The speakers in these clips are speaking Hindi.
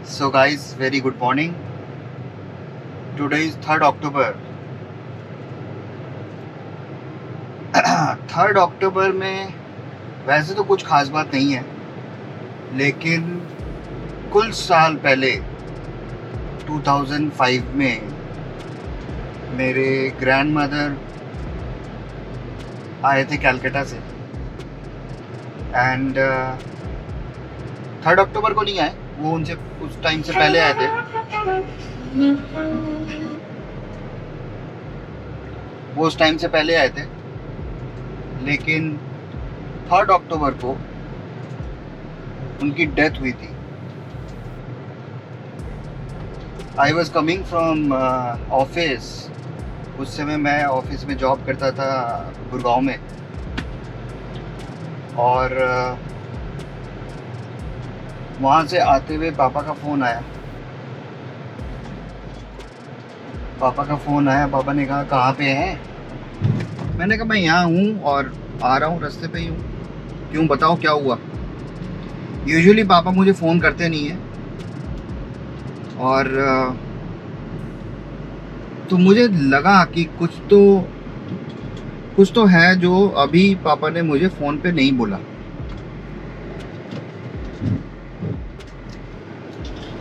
So guys, very good morning. Today is 3rd October. 3rd अक्टूबर में वैसे तो कुछ खास बात नहीं है, लेकिन कुछ साल पहले 2005 में मेरे ग्रैंड मदर आए थे कलकत्ता से एंड 3rd अक्टूबर को नहीं आए, वो उनसे उस टाइम से पहले आए थे। वो उस टाइम से पहले आए थे, लेकिन 3rd अक्टूबर को उनकी डेथ हुई थी। I was coming from office. उस समय मैं ऑफिस में जॉब करता था गुड़गांव में, और वहाँ से आते हुए पापा का फ़ोन आया। पापा ने कहा कहाँ पे हैं? मैंने कहा मैं यहाँ हूँ और आ रहा हूँ, रास्ते पे ही हूँ। क्यों, बताओ क्या हुआ? यूजुअली पापा मुझे फ़ोन करते नहीं हैं, और तो मुझे लगा कि कुछ तो है जो अभी पापा ने मुझे फ़ोन पे नहीं बोला।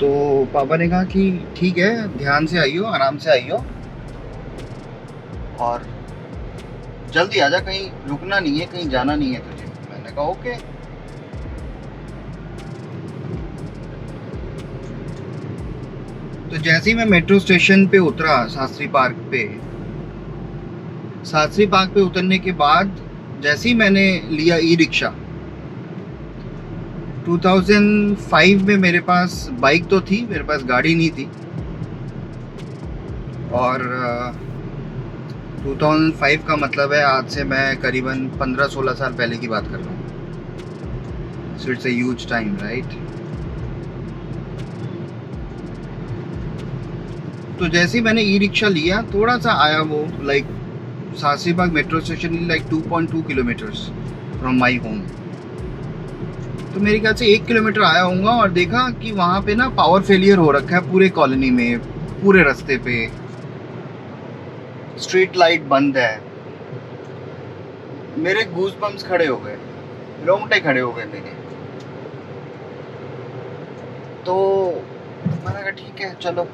तो पापा ने कहा कि ठीक है, ध्यान से आइयो, आराम से आइयो, और जल्दी आजा, कहीं रुकना नहीं है, कहीं जाना नहीं है तुझे। मैंने कहा ओके। तो जैसे ही मैं मेट्रो स्टेशन पे उतरा, शास्त्री पार्क पे उतरने के बाद जैसे ही मैंने लिया ई रिक्शा, 2005 में मेरे पास बाइक तो थी, मेरे पास गाड़ी नहीं थी, और 2005 का मतलब है आज से मैं करीबन 15-16 साल पहले की बात कर रहा हूँ। So it's a huge time, right? तो जैसे ही मैंने ई रिक्शा लिया, थोड़ा सा आया वो, like Shastribagh metro station like 2.2 kilometres from my home. तो मेरे ख्याल से 1 किलोमीटर आया होऊंगा, और देखा कि वहाँ पे ना पावर फेलियर हो रखा है पूरे कॉलोनी में, पूरे रास्ते पे स्ट्रीट लाइट बंद है। मेरे गूज बम्स खड़े हो गए, रोंगटे खड़े हो गए मेरे। तो मैंने कहा ठीक है चलो।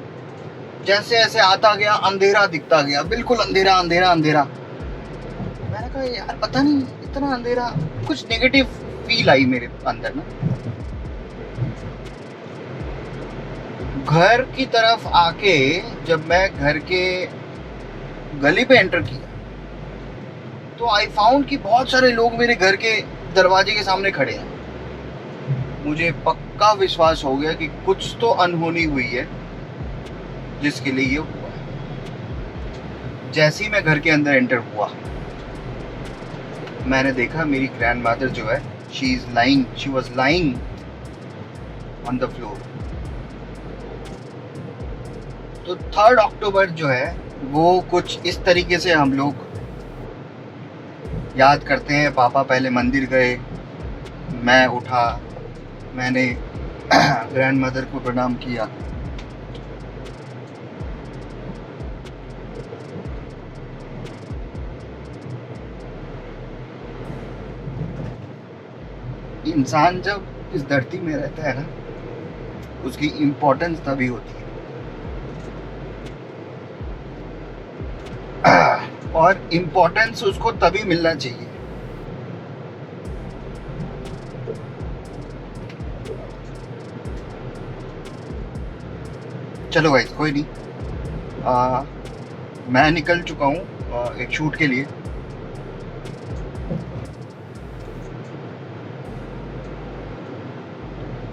जैसे ऐसे आता गया, अंधेरा दिखता गया, बिल्कुल अंधेरा अंधेरा अंधेरा। मैंने कहा यार पता नहीं इतना अंधेरा, कुछ नेगेटिव फील आई मेरे अंदर ना। घर की तरफ आके जब मैं घर के गली पे एंटर किया, तो आई फाउंड कि बहुत सारे लोग मेरे घर के दरवाजे के सामने खड़े हैं। मुझे पक्का विश्वास हो गया कि कुछ तो अनहोनी हुई है जिसके लिए ये हुआ है। जैसे ही मैं घर के अंदर एंटर हुआ, मैंने देखा मेरी ग्रैंड मदर जो है, she was lying on the floor. तो 3rd अक्टूबर जो है वो कुछ इस तरीके से हम लोग याद करते हैं। पापा पहले मंदिर गए, मैं उठा, मैंने ग्रैंड मदर को प्रणाम किया। इंसान जब इस धरती में रहता है ना, उसकी इम्पोर्टेंस तभी होती है। और इम्पोर्टेंस उसको तभी मिलना चाहिए। चलो गाइस, कोई नहीं, मैं निकल चुका हूँ एक शूट के लिए।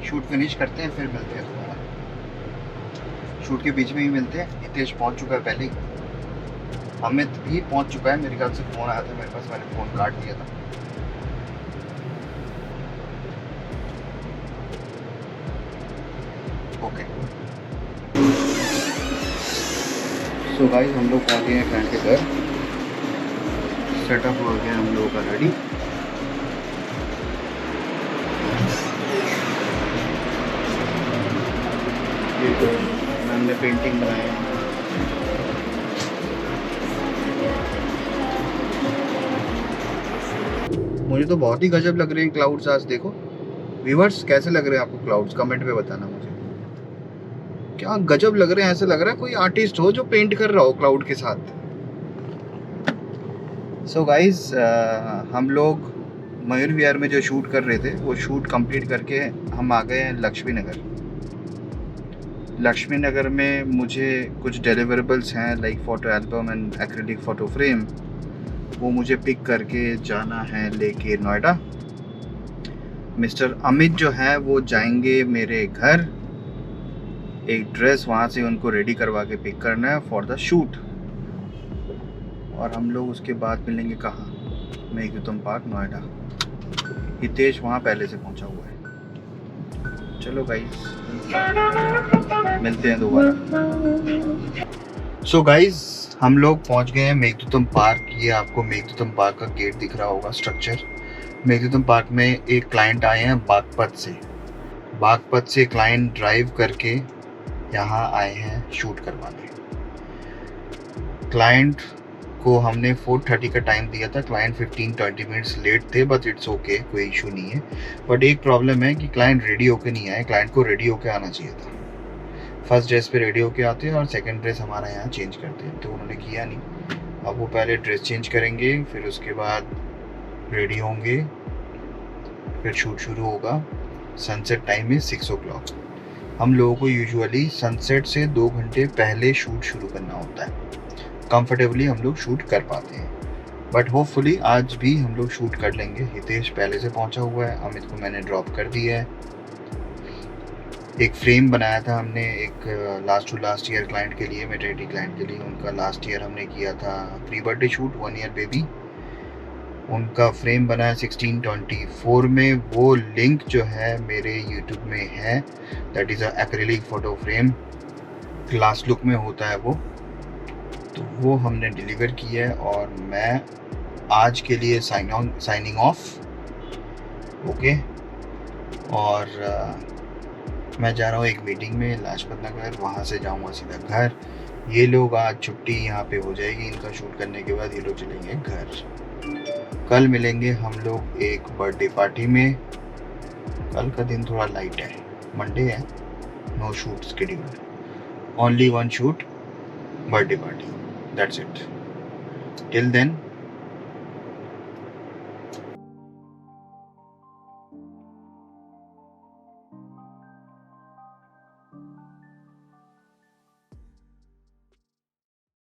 शूट फिनिश करते हैं, फिर मिलते हैं दोबारा। शूट के बीच में ही मिलते हैं। हितेश पहुँच चुका है पहले ही, अमित भी पहुँच चुका है। मेरे ख्याल से फ़ोन आया था मेरे पास, मैंने फ़ोन काट दिया था। ओके, सो गाइस, हम लोग पहुँच गए हैं फ्रेंड के घर। सेटअप हो गया हम लोगों का रेडी। हमने पेंटिंग बनाई है। मुझे तो बहुत ही गजब लग रहे हैं क्लाउड्स आज। देखो व्यूअर्स, कैसे लग रहे हैं आपको क्लाउड्स? कमेंट में बताना मुझे। क्या गजब लग रहे हैं, ऐसा लग रहा है कोई आर्टिस्ट हो जो पेंट कर रहा हो क्लाउड के साथ। सो गाइस, हम लोग मयूर विहार में जो शूट कर रहे थे वो शूट कंप्लीट करके हम आ गए हैं लक्ष्मी नगर। लक्ष्मी नगर में मुझे कुछ डिलीवरेबल्स हैं like photo album and acrylic photo frame, वो मुझे पिक करके जाना है लेके नोएडा। मिस्टर अमित जो है वो जाएंगे मेरे घर, एक ड्रेस वहाँ से उनको रेडी करवा के पिक करना है फॉर द शूट। और हम लोग उसके बाद मिलेंगे कहाँ? मेघदूतम पार्क नोएडा। हितेश वहाँ पहले से पहुँचा हुआ है। चलो गाइस, मिलते हैं दोबारा। सो गाइस, हम लोग पहुँच गए हैं मेघदूतम पार्क। ये आपको मेघदूतम पार्क का गेट दिख रहा होगा, स्ट्रक्चर। मेघदूतम पार्क में एक क्लाइंट आए हैं बागपत से। बागपत से क्लाइंट ड्राइव करके यहाँ आए हैं शूट करवाने। क्लाइंट को हमने 4:30 का टाइम दिया था। क्लाइंट 15-20 मिनट्स लेट थे, बट इट्स ओके, कोई इशू नहीं है। बट एक प्रॉब्लम है कि क्लाइंट रेडी होके नहीं आए। क्लाइंट को रेडी होके आना चाहिए था। फर्स्ट ड्रेस पे रेडी होके आते हैं और सेकंड ड्रेस हमारा यहाँ चेंज करते हैं, तो उन्होंने किया नहीं। अब वो पहले ड्रेस चेंज करेंगे, फिर उसके बाद रेडी होंगे, फिर शूट शुरू होगा। सनसेट टाइम है 6 o'clock। हम लोगों को यूजुअली सनसेट से 2 घंटे पहले शूट शुरू करना होता है। कंफर्टेबली हम लोग शूट कर पाते हैं, बट होपफुली आज भी हम लोग शूट कर लेंगे। हितेश पहले से पहुंचा हुआ है, अमित को मैंने ड्रॉप कर दिया है। एक फ्रेम बनाया था हमने एक last to last year client के लिए, मेटर्निटी क्लाइंट के लिए। उनका लास्ट ईयर हमने किया था pre birthday shoot, 1 year baby. उनका फ्रेम बना है 1624 में। वो लिंक जो है मेरे यूट्यूब में है, that is a acrylic photo frame, glass look में होता है वो। तो वो हमने डिलीवर किया है और मैं आज के लिए साइनिंग ऑफ। ओके। और मैं जा रहा हूँ एक मीटिंग में लाजपत नगर, वहाँ से जाऊँगा सीधा घर। ये लोग आज छुट्टी यहाँ पे हो जाएगी इनका शूट करने के बाद, ये लोग चलेंगे घर। कल मिलेंगे हम लोग एक बर्थडे पार्टी में। कल का दिन थोड़ा लाइट है, मंडे है, no shoot scheduled, only 1 shoot, birthday party, that's it. Till then